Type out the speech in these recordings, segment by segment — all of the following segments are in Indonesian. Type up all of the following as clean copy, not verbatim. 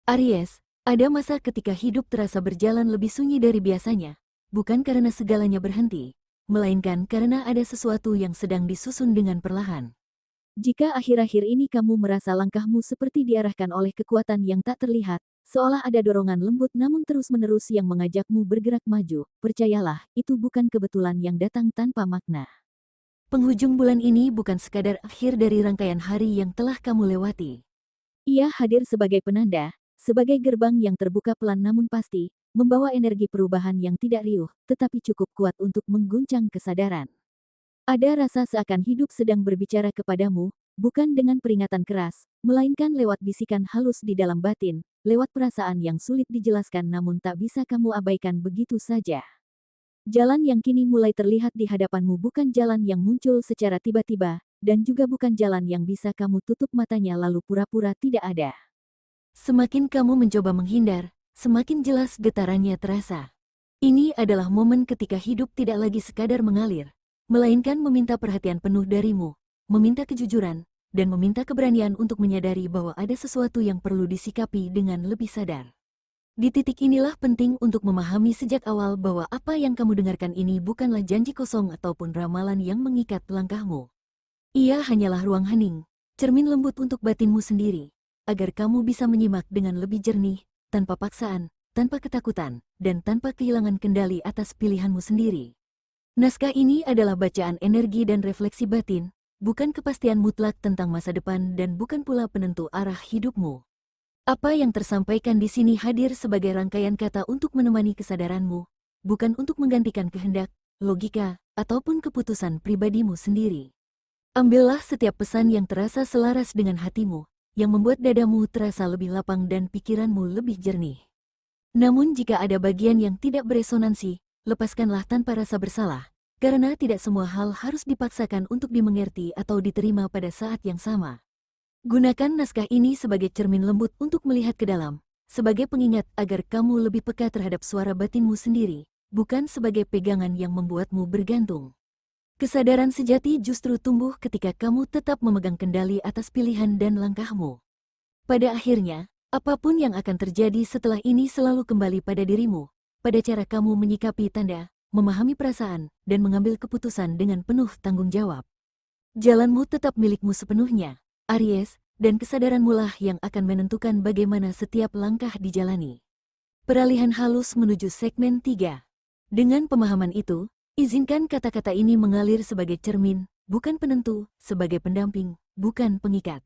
Aries, ada masa ketika hidup terasa berjalan lebih sunyi dari biasanya, bukan karena segalanya berhenti, melainkan karena ada sesuatu yang sedang disusun dengan perlahan. Jika akhir-akhir ini kamu merasa langkahmu seperti diarahkan oleh kekuatan yang tak terlihat, seolah ada dorongan lembut namun terus-menerus yang mengajakmu bergerak maju, percayalah, itu bukan kebetulan yang datang tanpa makna. Penghujung bulan ini bukan sekadar akhir dari rangkaian hari yang telah kamu lewati. Ia hadir sebagai penanda, sebagai gerbang yang terbuka pelan namun pasti, membawa energi perubahan yang tidak riuh, tetapi cukup kuat untuk mengguncang kesadaran. Ada rasa seakan hidup sedang berbicara kepadamu, bukan dengan peringatan keras, melainkan lewat bisikan halus di dalam batin, lewat perasaan yang sulit dijelaskan namun tak bisa kamu abaikan begitu saja. Jalan yang kini mulai terlihat di hadapanmu bukan jalan yang muncul secara tiba-tiba, dan juga bukan jalan yang bisa kamu tutup matanya lalu pura-pura tidak ada. Semakin kamu mencoba menghindar, semakin jelas getarannya terasa. Ini adalah momen ketika hidup tidak lagi sekadar mengalir, melainkan meminta perhatian penuh darimu, meminta kejujuran, dan meminta keberanian untuk menyadari bahwa ada sesuatu yang perlu disikapi dengan lebih sadar. Di titik inilah penting untuk memahami sejak awal bahwa apa yang kamu dengarkan ini bukanlah janji kosong ataupun ramalan yang mengikat langkahmu. Ia hanyalah ruang hening, cermin lembut untuk batinmu sendiri, agar kamu bisa menyimak dengan lebih jernih, tanpa paksaan, tanpa ketakutan, dan tanpa kehilangan kendali atas pilihanmu sendiri. Naskah ini adalah bacaan energi dan refleksi batin, bukan kepastian mutlak tentang masa depan dan bukan pula penentu arah hidupmu. Apa yang tersampaikan di sini hadir sebagai rangkaian kata untuk menemani kesadaranmu, bukan untuk menggantikan kehendak, logika, ataupun keputusan pribadimu sendiri. Ambillah setiap pesan yang terasa selaras dengan hatimu, yang membuat dadamu terasa lebih lapang dan pikiranmu lebih jernih. Namun jika ada bagian yang tidak beresonansi, lepaskanlah tanpa rasa bersalah, karena tidak semua hal harus dipaksakan untuk dimengerti atau diterima pada saat yang sama. Gunakan naskah ini sebagai cermin lembut untuk melihat ke dalam, sebagai pengingat agar kamu lebih peka terhadap suara batinmu sendiri, bukan sebagai pegangan yang membuatmu bergantung. Kesadaran sejati justru tumbuh ketika kamu tetap memegang kendali atas pilihan dan langkahmu. Pada akhirnya, apapun yang akan terjadi setelah ini selalu kembali pada dirimu, pada cara kamu menyikapi tanda, memahami perasaan, dan mengambil keputusan dengan penuh tanggung jawab. Jalanmu tetap milikmu sepenuhnya, Aries, dan kesadaranmu lah yang akan menentukan bagaimana setiap langkah dijalani. Peralihan halus menuju segmen 3. Dengan pemahaman itu, izinkan kata-kata ini mengalir sebagai cermin, bukan penentu, sebagai pendamping, bukan pengikat.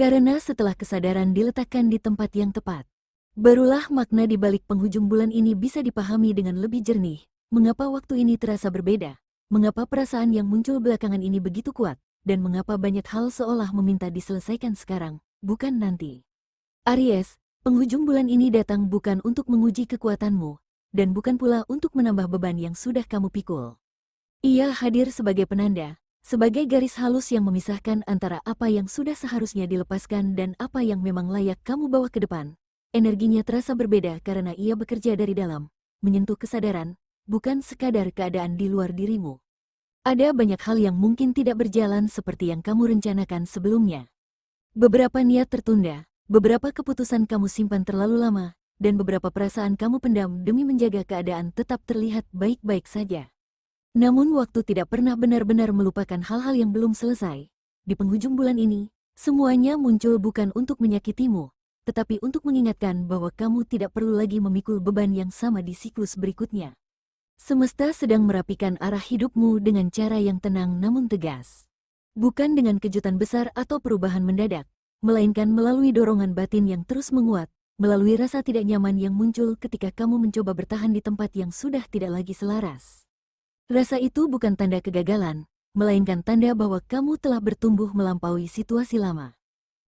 Karena setelah kesadaran diletakkan di tempat yang tepat, barulah makna di balik penghujung bulan ini bisa dipahami dengan lebih jernih. Mengapa waktu ini terasa berbeda? Mengapa perasaan yang muncul belakangan ini begitu kuat? Dan mengapa banyak hal seolah meminta diselesaikan sekarang, bukan nanti? Aries, penghujung bulan ini datang bukan untuk menguji kekuatanmu, dan bukan pula untuk menambah beban yang sudah kamu pikul. Ia hadir sebagai penanda, sebagai garis halus yang memisahkan antara apa yang sudah seharusnya dilepaskan dan apa yang memang layak kamu bawa ke depan. Energinya terasa berbeda karena ia bekerja dari dalam, menyentuh kesadaran, bukan sekadar keadaan di luar dirimu. Ada banyak hal yang mungkin tidak berjalan seperti yang kamu rencanakan sebelumnya. Beberapa niat tertunda, beberapa keputusan kamu simpan terlalu lama, dan beberapa perasaan kamu pendam demi menjaga keadaan tetap terlihat baik-baik saja. Namun waktu tidak pernah benar-benar melupakan hal-hal yang belum selesai. Di penghujung bulan ini, semuanya muncul bukan untuk menyakitimu, tetapi untuk mengingatkan bahwa kamu tidak perlu lagi memikul beban yang sama di siklus berikutnya. Semesta sedang merapikan arah hidupmu dengan cara yang tenang namun tegas. Bukan dengan kejutan besar atau perubahan mendadak, melainkan melalui dorongan batin yang terus menguat, melalui rasa tidak nyaman yang muncul ketika kamu mencoba bertahan di tempat yang sudah tidak lagi selaras. Rasa itu bukan tanda kegagalan, melainkan tanda bahwa kamu telah bertumbuh melampaui situasi lama.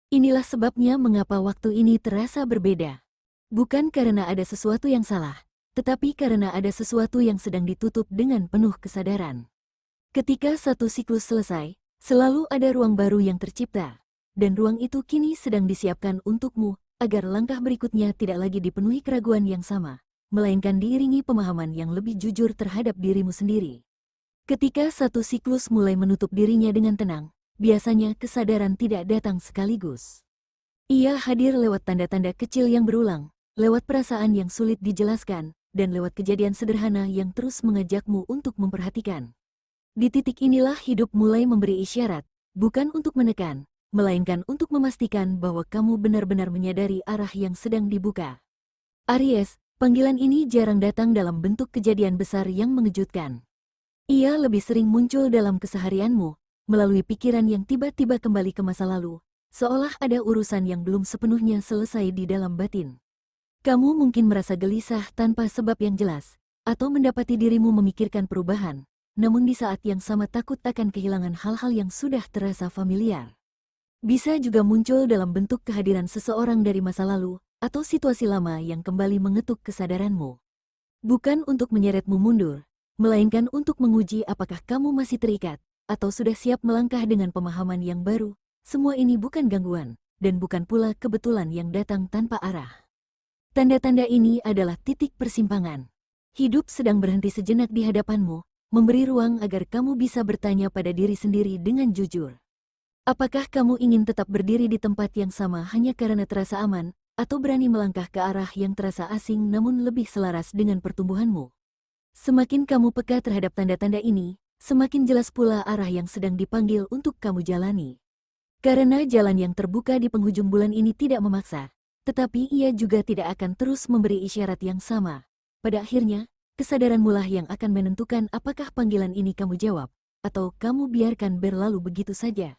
Inilah sebabnya mengapa waktu ini terasa berbeda. Bukan karena ada sesuatu yang salah, tetapi karena ada sesuatu yang sedang ditutup dengan penuh kesadaran. Ketika satu siklus selesai, selalu ada ruang baru yang tercipta, dan ruang itu kini sedang disiapkan untukmu, agar langkah berikutnya tidak lagi dipenuhi keraguan yang sama, melainkan diiringi pemahaman yang lebih jujur terhadap dirimu sendiri. Ketika satu siklus mulai menutup dirinya dengan tenang, biasanya kesadaran tidak datang sekaligus. Ia hadir lewat tanda-tanda kecil yang berulang, lewat perasaan yang sulit dijelaskan, dan lewat kejadian sederhana yang terus mengajakmu untuk memperhatikan. Di titik inilah hidup mulai memberi isyarat, bukan untuk menekan, melainkan untuk memastikan bahwa kamu benar-benar menyadari arah yang sedang dibuka. Aries, panggilan ini jarang datang dalam bentuk kejadian besar yang mengejutkan. Ia lebih sering muncul dalam keseharianmu, melalui pikiran yang tiba-tiba kembali ke masa lalu, seolah ada urusan yang belum sepenuhnya selesai di dalam batin. Kamu mungkin merasa gelisah tanpa sebab yang jelas, atau mendapati dirimu memikirkan perubahan, namun di saat yang sama takut akan kehilangan hal-hal yang sudah terasa familiar. Bisa juga muncul dalam bentuk kehadiran seseorang dari masa lalu, atau situasi lama yang kembali mengetuk kesadaranmu. Bukan untuk menyeretmu mundur, melainkan untuk menguji apakah kamu masih terikat, atau sudah siap melangkah dengan pemahaman yang baru. Semua ini bukan gangguan, dan bukan pula kebetulan yang datang tanpa arah. Tanda-tanda ini adalah titik persimpangan. Hidup sedang berhenti sejenak di hadapanmu, memberi ruang agar kamu bisa bertanya pada diri sendiri dengan jujur. Apakah kamu ingin tetap berdiri di tempat yang sama hanya karena terasa aman, atau berani melangkah ke arah yang terasa asing namun lebih selaras dengan pertumbuhanmu? Semakin kamu peka terhadap tanda-tanda ini, semakin jelas pula arah yang sedang dipanggil untuk kamu jalani. Karena jalan yang terbuka di penghujung bulan ini tidak memaksa, tetapi ia juga tidak akan terus memberi isyarat yang sama. Pada akhirnya, kesadaranmulah yang akan menentukan apakah panggilan ini kamu jawab, atau kamu biarkan berlalu begitu saja.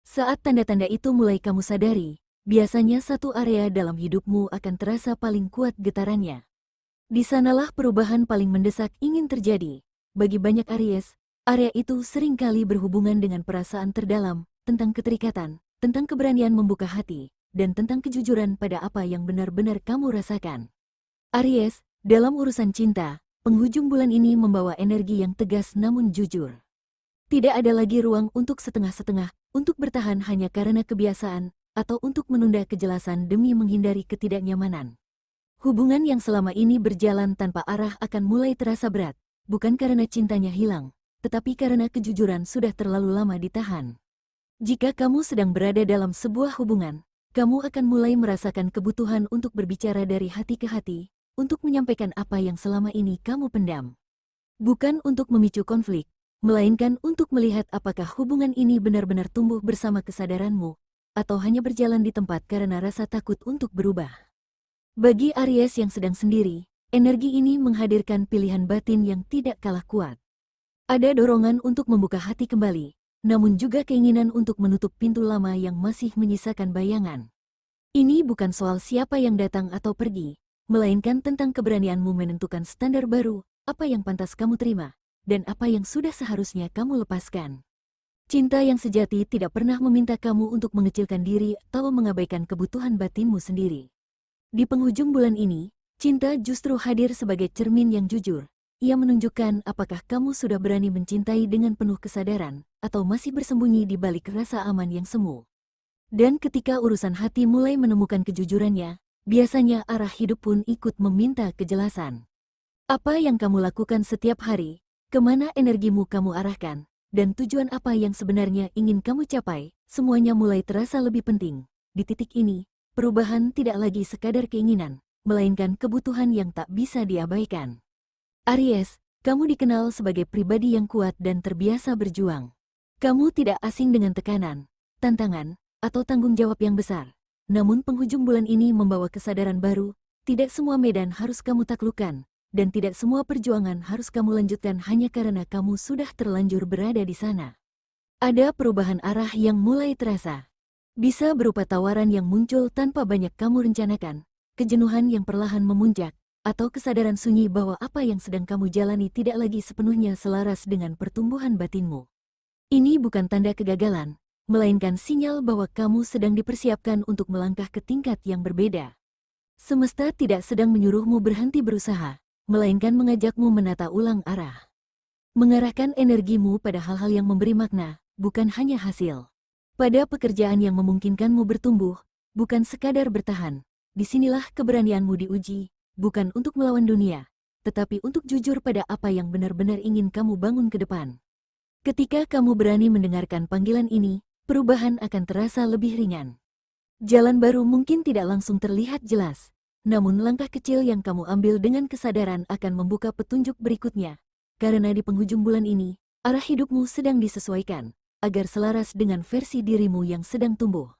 Saat tanda-tanda itu mulai kamu sadari, biasanya satu area dalam hidupmu akan terasa paling kuat getarannya. Di sanalah perubahan paling mendesak ingin terjadi. Bagi banyak Aries, area itu seringkali berhubungan dengan perasaan terdalam, tentang keterikatan, tentang keberanian membuka hati, dan tentang kejujuran pada apa yang benar-benar kamu rasakan. Aries, dalam urusan cinta, penghujung bulan ini membawa energi yang tegas namun jujur. Tidak ada lagi ruang untuk setengah-setengah, untuk bertahan hanya karena kebiasaan, atau untuk menunda kejelasan demi menghindari ketidaknyamanan. Hubungan yang selama ini berjalan tanpa arah akan mulai terasa berat, bukan karena cintanya hilang, tetapi karena kejujuran sudah terlalu lama ditahan. Jika kamu sedang berada dalam sebuah hubungan, kamu akan mulai merasakan kebutuhan untuk berbicara dari hati ke hati, untuk menyampaikan apa yang selama ini kamu pendam. Bukan untuk memicu konflik, melainkan untuk melihat apakah hubungan ini benar-benar tumbuh bersama kesadaranmu, atau hanya berjalan di tempat karena rasa takut untuk berubah. Bagi Aries yang sedang sendiri, energi ini menghadirkan pilihan batin yang tidak kalah kuat. Ada dorongan untuk membuka hati kembali, namun juga keinginan untuk menutup pintu lama yang masih menyisakan bayangan. Ini bukan soal siapa yang datang atau pergi, melainkan tentang keberanianmu menentukan standar baru, apa yang pantas kamu terima, dan apa yang sudah seharusnya kamu lepaskan. Cinta yang sejati tidak pernah meminta kamu untuk mengecilkan diri atau mengabaikan kebutuhan batinmu sendiri. Di penghujung bulan ini, cinta justru hadir sebagai cermin yang jujur. Ia menunjukkan apakah kamu sudah berani mencintai dengan penuh kesadaran, atau masih bersembunyi di balik rasa aman yang semu. Dan ketika urusan hati mulai menemukan kejujurannya, biasanya arah hidup pun ikut meminta kejelasan. Apa yang kamu lakukan setiap hari, kemana energimu kamu arahkan, dan tujuan apa yang sebenarnya ingin kamu capai, semuanya mulai terasa lebih penting. Di titik ini, perubahan tidak lagi sekadar keinginan, melainkan kebutuhan yang tak bisa diabaikan. Aries, kamu dikenal sebagai pribadi yang kuat dan terbiasa berjuang. Kamu tidak asing dengan tekanan, tantangan, atau tanggung jawab yang besar. Namun penghujung bulan ini membawa kesadaran baru, tidak semua medan harus kamu taklukkan, dan tidak semua perjuangan harus kamu lanjutkan hanya karena kamu sudah terlanjur berada di sana. Ada perubahan arah yang mulai terasa. Bisa berupa tawaran yang muncul tanpa banyak kamu rencanakan, kejenuhan yang perlahan memuncak, atau kesadaran sunyi bahwa apa yang sedang kamu jalani tidak lagi sepenuhnya selaras dengan pertumbuhan batinmu. Ini bukan tanda kegagalan, melainkan sinyal bahwa kamu sedang dipersiapkan untuk melangkah ke tingkat yang berbeda. Semesta tidak sedang menyuruhmu berhenti berusaha, melainkan mengajakmu menata ulang arah. Mengarahkan energimu pada hal-hal yang memberi makna, bukan hanya hasil. Pada pekerjaan yang memungkinkanmu bertumbuh, bukan sekadar bertahan. Disinilah keberanianmu diuji, bukan untuk melawan dunia, tetapi untuk jujur pada apa yang benar-benar ingin kamu bangun ke depan. Ketika kamu berani mendengarkan panggilan ini, perubahan akan terasa lebih ringan. Jalan baru mungkin tidak langsung terlihat jelas, namun langkah kecil yang kamu ambil dengan kesadaran akan membuka petunjuk berikutnya. Karena di penghujung bulan ini, arah hidupmu sedang disesuaikan, agar selaras dengan versi dirimu yang sedang tumbuh.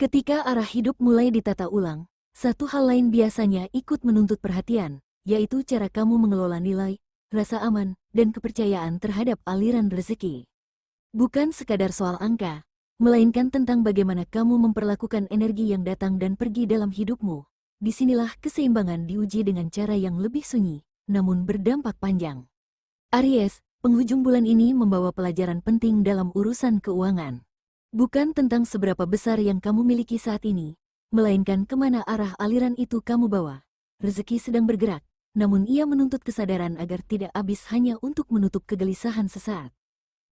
Ketika arah hidup mulai ditata ulang, satu hal lain biasanya ikut menuntut perhatian, yaitu cara kamu mengelola nilai, rasa aman, dan kepercayaan terhadap aliran rezeki. Bukan sekadar soal angka, melainkan tentang bagaimana kamu memperlakukan energi yang datang dan pergi dalam hidupmu. Disinilah keseimbangan diuji dengan cara yang lebih sunyi, namun berdampak panjang. Aries, penghujung bulan ini membawa pelajaran penting dalam urusan keuangan. Bukan tentang seberapa besar yang kamu miliki saat ini, melainkan kemana arah aliran itu kamu bawa. Rezeki sedang bergerak, namun ia menuntut kesadaran agar tidak habis hanya untuk menutup kegelisahan sesaat.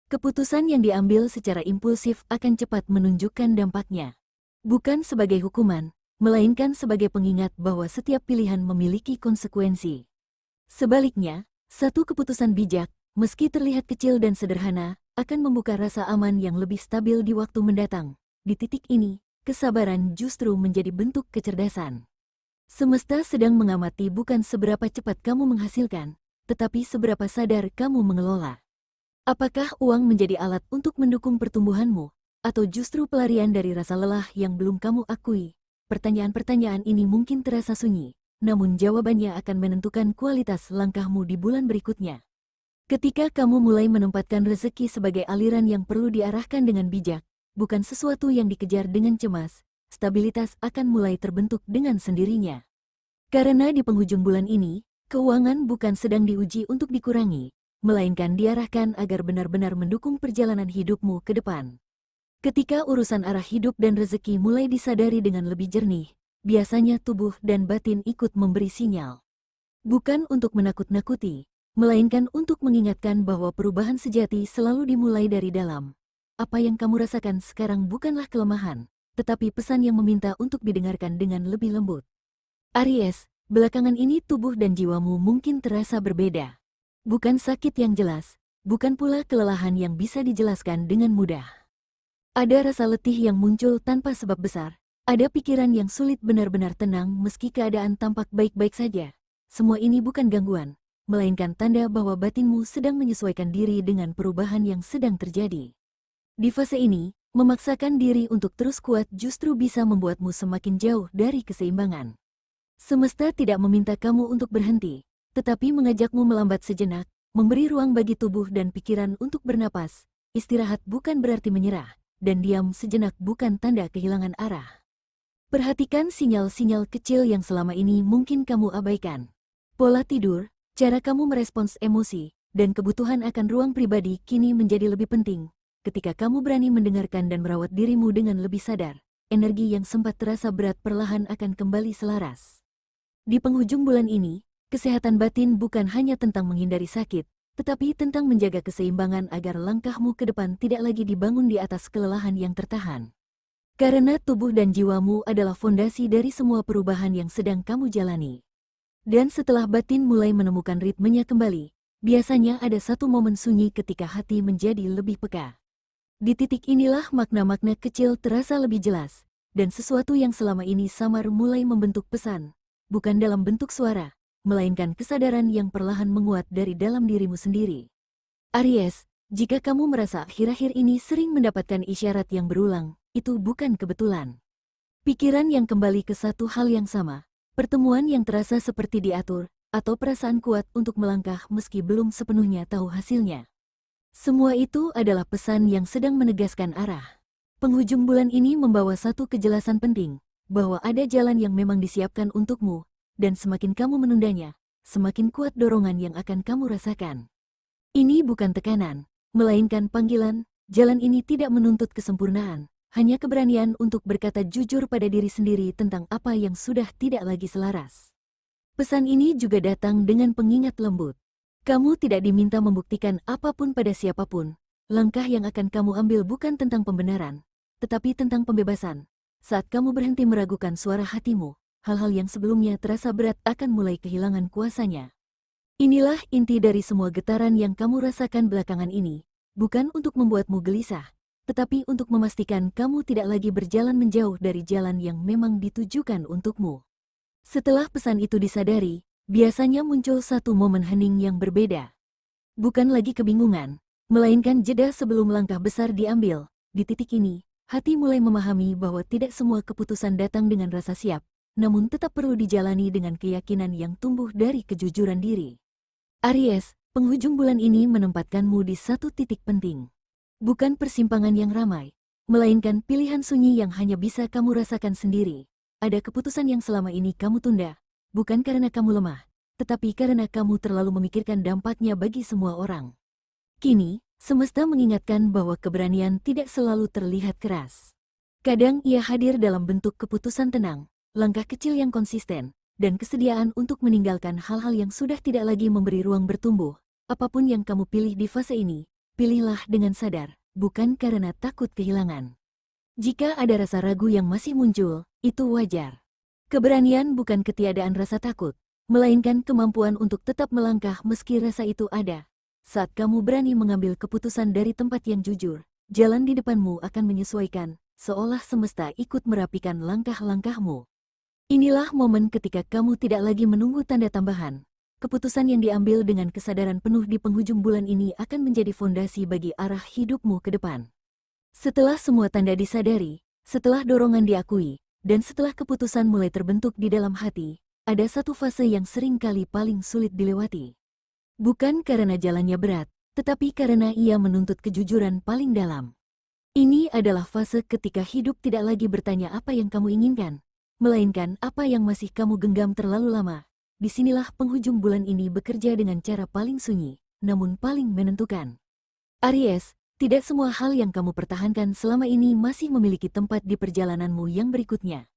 Keputusan yang diambil secara impulsif akan cepat menunjukkan dampaknya. Bukan sebagai hukuman, melainkan sebagai pengingat bahwa setiap pilihan memiliki konsekuensi. Sebaliknya, satu keputusan bijak, meski terlihat kecil dan sederhana, akan membuka rasa aman yang lebih stabil di waktu mendatang. Di titik ini, kesabaran justru menjadi bentuk kecerdasan. Semesta sedang mengamati bukan seberapa cepat kamu menghasilkan, tetapi seberapa sadar kamu mengelola. Apakah uang menjadi alat untuk mendukung pertumbuhanmu, atau justru pelarian dari rasa lelah yang belum kamu akui? Pertanyaan-pertanyaan ini mungkin terasa sunyi, namun jawabannya akan menentukan kualitas langkahmu di bulan berikutnya. Ketika kamu mulai menempatkan rezeki sebagai aliran yang perlu diarahkan dengan bijak, bukan sesuatu yang dikejar dengan cemas, stabilitas akan mulai terbentuk dengan sendirinya. Karena di penghujung bulan ini, keuangan bukan sedang diuji untuk dikurangi, melainkan diarahkan agar benar-benar mendukung perjalanan hidupmu ke depan. Ketika urusan arah hidup dan rezeki mulai disadari dengan lebih jernih, biasanya tubuh dan batin ikut memberi sinyal. Bukan untuk menakut-nakuti, melainkan untuk mengingatkan bahwa perubahan sejati selalu dimulai dari dalam. Apa yang kamu rasakan sekarang bukanlah kelemahan, tetapi pesan yang meminta untuk didengarkan dengan lebih lembut. Aries, belakangan ini tubuh dan jiwamu mungkin terasa berbeda. Bukan sakit yang jelas, bukan pula kelelahan yang bisa dijelaskan dengan mudah. Ada rasa letih yang muncul tanpa sebab besar. Ada pikiran yang sulit benar-benar tenang meski keadaan tampak baik-baik saja. Semua ini bukan gangguan, melainkan tanda bahwa batinmu sedang menyesuaikan diri dengan perubahan yang sedang terjadi. Di fase ini, memaksakan diri untuk terus kuat justru bisa membuatmu semakin jauh dari keseimbangan. Semesta tidak meminta kamu untuk berhenti, tetapi mengajakmu melambat sejenak, memberi ruang bagi tubuh dan pikiran untuk bernapas. Istirahat bukan berarti menyerah, dan diam sejenak bukan tanda kehilangan arah. Perhatikan sinyal-sinyal kecil yang selama ini mungkin kamu abaikan. Pola tidur, cara kamu merespons emosi, dan kebutuhan akan ruang pribadi kini menjadi lebih penting. Ketika kamu berani mendengarkan dan merawat dirimu dengan lebih sadar, energi yang sempat terasa berat perlahan akan kembali selaras. Di penghujung bulan ini, kesehatan batin bukan hanya tentang menghindari sakit, tetapi tentang menjaga keseimbangan agar langkahmu ke depan tidak lagi dibangun di atas kelelahan yang tertahan. Karena tubuh dan jiwamu adalah fondasi dari semua perubahan yang sedang kamu jalani. Dan setelah batin mulai menemukan ritmenya kembali, biasanya ada satu momen sunyi ketika hati menjadi lebih peka. Di titik inilah makna-makna kecil terasa lebih jelas, dan sesuatu yang selama ini samar mulai membentuk pesan, bukan dalam bentuk suara, melainkan kesadaran yang perlahan menguat dari dalam dirimu sendiri. Aries, jika kamu merasa akhir-akhir ini sering mendapatkan isyarat yang berulang, itu bukan kebetulan. Pikiran yang kembali ke satu hal yang sama, pertemuan yang terasa seperti diatur, atau perasaan kuat untuk melangkah meski belum sepenuhnya tahu hasilnya. Semua itu adalah pesan yang sedang menegaskan arah. Penghujung bulan ini membawa satu kejelasan penting, bahwa ada jalan yang memang disiapkan untukmu, dan semakin kamu menundanya, semakin kuat dorongan yang akan kamu rasakan. Ini bukan tekanan, melainkan panggilan. Jalan ini tidak menuntut kesempurnaan, hanya keberanian untuk berkata jujur pada diri sendiri tentang apa yang sudah tidak lagi selaras. Pesan ini juga datang dengan pengingat lembut. Kamu tidak diminta membuktikan apapun pada siapapun. Langkah yang akan kamu ambil bukan tentang pembenaran, tetapi tentang pembebasan. Saat kamu berhenti meragukan suara hatimu, hal-hal yang sebelumnya terasa berat akan mulai kehilangan kuasanya. Inilah inti dari semua getaran yang kamu rasakan belakangan ini, bukan untuk membuatmu gelisah, tetapi untuk memastikan kamu tidak lagi berjalan menjauh dari jalan yang memang ditujukan untukmu. Setelah pesan itu disadari, biasanya muncul satu momen hening yang berbeda. Bukan lagi kebingungan, melainkan jeda sebelum langkah besar diambil. Di titik ini, hati mulai memahami bahwa tidak semua keputusan datang dengan rasa siap, namun tetap perlu dijalani dengan keyakinan yang tumbuh dari kejujuran diri. Aries, penghujung bulan ini menempatkanmu di satu titik penting. Bukan persimpangan yang ramai, melainkan pilihan sunyi yang hanya bisa kamu rasakan sendiri. Ada keputusan yang selama ini kamu tunda, bukan karena kamu lemah, tetapi karena kamu terlalu memikirkan dampaknya bagi semua orang. Kini, semesta mengingatkan bahwa keberanian tidak selalu terlihat keras. Kadang ia hadir dalam bentuk keputusan tenang, langkah kecil yang konsisten, dan kesediaan untuk meninggalkan hal-hal yang sudah tidak lagi memberi ruang bertumbuh. Apapun yang kamu pilih di fase ini, pilihlah dengan sadar, bukan karena takut kehilangan. Jika ada rasa ragu yang masih muncul, itu wajar. Keberanian bukan ketiadaan rasa takut, melainkan kemampuan untuk tetap melangkah meski rasa itu ada. Saat kamu berani mengambil keputusan dari tempat yang jujur, jalan di depanmu akan menyesuaikan, seolah semesta ikut merapikan langkah-langkahmu. Inilah momen ketika kamu tidak lagi menunggu tanda tambahan. Keputusan yang diambil dengan kesadaran penuh di penghujung bulan ini akan menjadi fondasi bagi arah hidupmu ke depan. Setelah semua tanda disadari, setelah dorongan diakui, dan setelah keputusan mulai terbentuk di dalam hati, ada satu fase yang sering kali paling sulit dilewati. Bukan karena jalannya berat, tetapi karena ia menuntut kejujuran paling dalam. Ini adalah fase ketika hidup tidak lagi bertanya apa yang kamu inginkan, melainkan apa yang masih kamu genggam terlalu lama. Disinilah penghujung bulan ini bekerja dengan cara paling sunyi, namun paling menentukan. Aries, tidak semua hal yang kamu pertahankan selama ini masih memiliki tempat di perjalananmu yang berikutnya.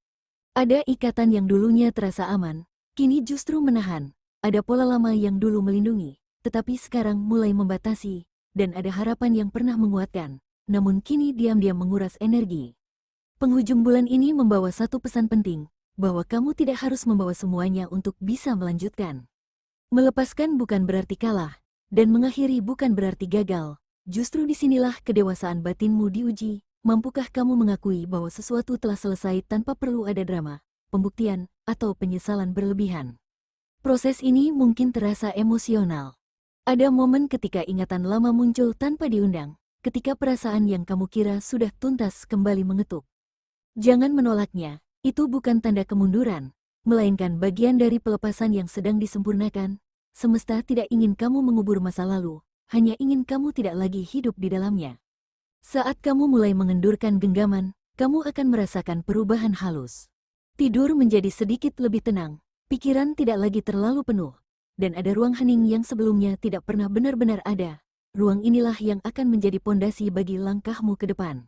Ada ikatan yang dulunya terasa aman, kini justru menahan. Ada pola lama yang dulu melindungi, tetapi sekarang mulai membatasi, dan ada harapan yang pernah menguatkan, namun kini diam-diam menguras energi. Penghujung bulan ini membawa satu pesan penting, bahwa kamu tidak harus membawa semuanya untuk bisa melanjutkan. Melepaskan bukan berarti kalah, dan mengakhiri bukan berarti gagal. Justru disinilah kedewasaan batinmu diuji. Mampukah kamu mengakui bahwa sesuatu telah selesai tanpa perlu ada drama, pembuktian, atau penyesalan berlebihan? Proses ini mungkin terasa emosional. Ada momen ketika ingatan lama muncul tanpa diundang, ketika perasaan yang kamu kira sudah tuntas kembali mengetuk. Jangan menolaknya. Itu bukan tanda kemunduran, melainkan bagian dari pelepasan yang sedang disempurnakan. Semesta tidak ingin kamu mengubur masa lalu, hanya ingin kamu tidak lagi hidup di dalamnya. Saat kamu mulai mengendurkan genggaman, kamu akan merasakan perubahan halus. Tidur menjadi sedikit lebih tenang, pikiran tidak lagi terlalu penuh, dan ada ruang hening yang sebelumnya tidak pernah benar-benar ada. Ruang inilah yang akan menjadi pondasi bagi langkahmu ke depan.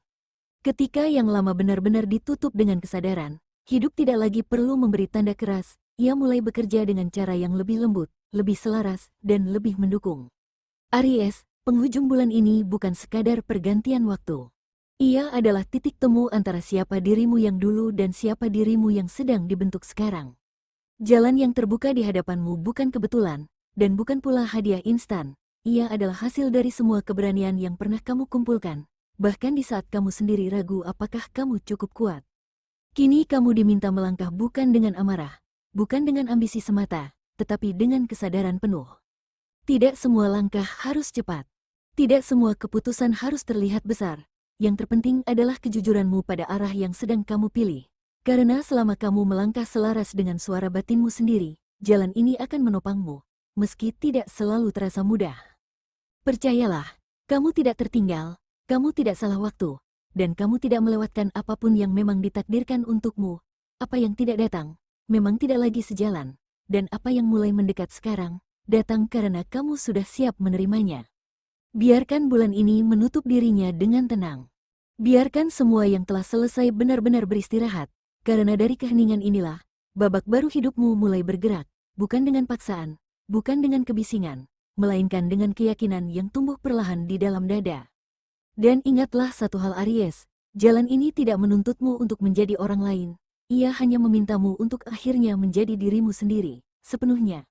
Ketika yang lama benar-benar ditutup dengan kesadaran, hidup tidak lagi perlu memberi tanda keras, ia mulai bekerja dengan cara yang lebih lembut, lebih selaras, dan lebih mendukung. Aries, penghujung bulan ini bukan sekadar pergantian waktu. Ia adalah titik temu antara siapa dirimu yang dulu dan siapa dirimu yang sedang dibentuk sekarang. Jalan yang terbuka di hadapanmu bukan kebetulan, dan bukan pula hadiah instan. Ia adalah hasil dari semua keberanian yang pernah kamu kumpulkan, bahkan di saat kamu sendiri ragu apakah kamu cukup kuat. Kini kamu diminta melangkah bukan dengan amarah, bukan dengan ambisi semata, tetapi dengan kesadaran penuh. Tidak semua langkah harus cepat. Tidak semua keputusan harus terlihat besar. Yang terpenting adalah kejujuranmu pada arah yang sedang kamu pilih. Karena selama kamu melangkah selaras dengan suara batinmu sendiri, jalan ini akan menopangmu, meski tidak selalu terasa mudah. Percayalah, kamu tidak tertinggal, kamu tidak salah waktu, dan kamu tidak melewatkan apapun yang memang ditakdirkan untukmu. Apa yang tidak datang, memang tidak lagi sejalan, dan apa yang mulai mendekat sekarang, datang karena kamu sudah siap menerimanya. Biarkan bulan ini menutup dirinya dengan tenang. Biarkan semua yang telah selesai benar-benar beristirahat, karena dari keheningan inilah, babak baru hidupmu mulai bergerak, bukan dengan paksaan, bukan dengan kebisingan, melainkan dengan keyakinan yang tumbuh perlahan di dalam dada. Dan ingatlah satu hal Aries, jalan ini tidak menuntutmu untuk menjadi orang lain, ia hanya memintamu untuk akhirnya menjadi dirimu sendiri, sepenuhnya.